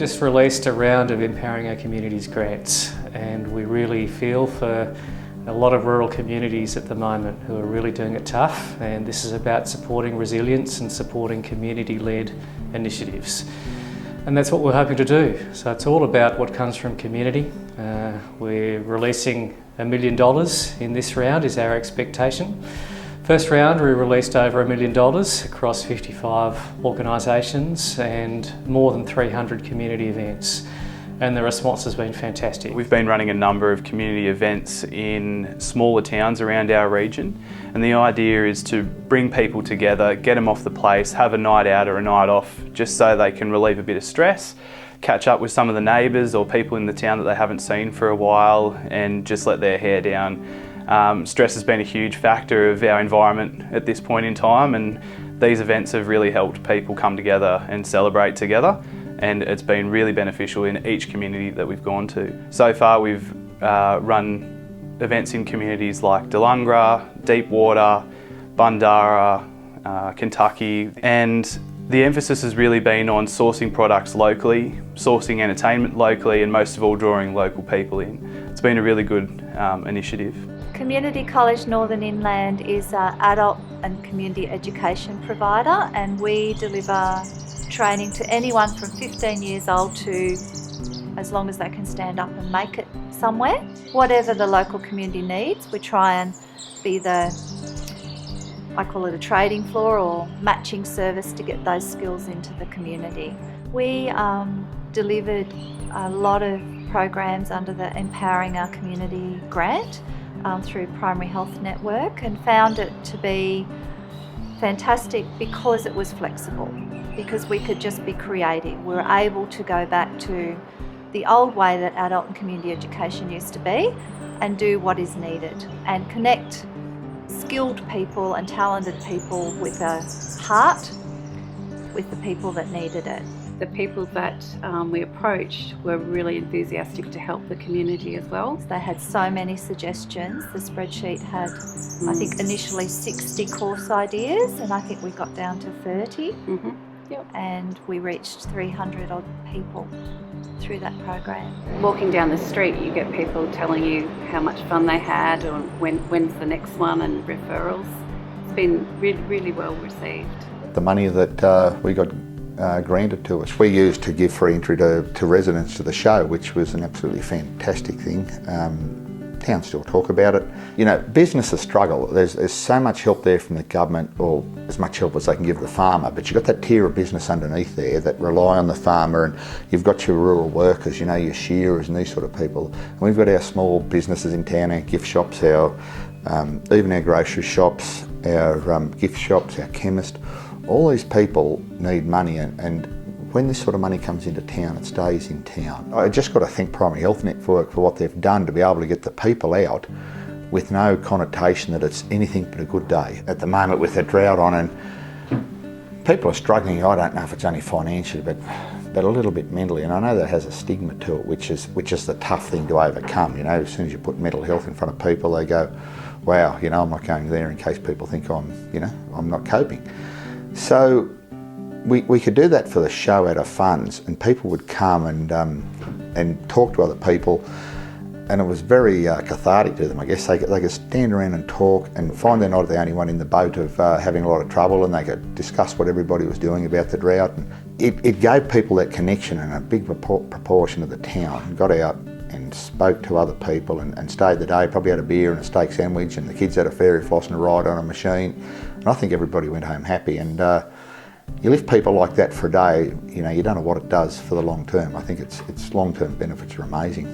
just released a round of Empowering Our Communities grants, and we really feel for a lot of rural communities at the moment who are really doing it tough, and this is about supporting resilience and supporting community-led initiatives. And that's what we're hoping to do. So it's all about what comes from community. We're releasing $1 million in this round is our expectation. First round we released over $1 million across 55 organisations and more than 300 community events. And the response has been fantastic. We've been running a number of community events in smaller towns around our region, and the idea is to bring people together, get them off the place, have a night out or a night off, just so they can relieve a bit of stress, catch up with some of the neighbours or people in the town that they haven't seen for a while, and just let their hair down. Stress has been a huge factor of our environment at this point in time, and these events have really helped people come together and celebrate together. And it's been really beneficial in each community that we've gone to. So far we've run events in communities like Delungra, Deepwater, Bundara, Kentucky, and the emphasis has really been on sourcing products locally, sourcing entertainment locally, and most of all drawing local people in. It's been a really good initiative. Community College Northern Inland is an adult and community education provider, and we deliver training to anyone from 15 years old to as long as they can stand up and make it somewhere. Whatever the local community needs, we try and be I call it a trading floor or matching service to get those skills into the community. We delivered a lot of programs under the Empowering Our Community grant through Primary Health Network, and found it to be fantastic because it was flexible, because we could just be creative. We were able to go back to the old way that adult and community education used to be and do what is needed and connect skilled people and talented people with a heart with the people that needed it. The people that we approached were really enthusiastic to help the community as well. They had so many suggestions. The spreadsheet had, I think, initially 60 course ideas, and I think we got down to 30. Mm-hmm. Yep. And we reached 300 odd people through that program. Walking down the street, you get people telling you how much fun they had or when's the next one, and referrals. It's been really, really well received. The money that we got granted to us, we used to give free entry to residents to the show, which was an absolutely fantastic thing. Towns still talk about it. You know, businesses struggle. There's so much help there from the government, or as much help as they can give the farmer, but you've got that tier of business underneath there that rely on the farmer, and you've got your rural workers, you know, your shearers and these sort of people. And we've got our small businesses in town, our gift shops, even our grocery shops, our gift shops, our chemist. All these people need money, and when this sort of money comes into town, it stays in town. I just got to thank Primary Health Network for what they've done to be able to get the people out with no connotation that it's anything but a good day. At the moment with the drought on, and people are struggling, I don't know if it's only financially, but a little bit mentally, and I know that has a stigma to it, which is the tough thing to overcome. You know, as soon as you put mental health in front of people, they go, wow, you know, I'm not going there in case people think I'm not coping. So we could do that for the show out of funds, and people would come and talk to other people, and it was very cathartic to them. I guess they could stand around and talk and find they're not the only one in the boat of having a lot of trouble, and they could discuss what everybody was doing about the drought. And it gave people that connection, and a big proportion of the town got out and spoke to other people and stayed the day, probably had a beer and a steak sandwich, and the kids had a fairy floss and a ride on a machine. And I think everybody went home happy. And you lift people like that for a day, you know, you don't know what it does for the long term. I think its long-term benefits are amazing.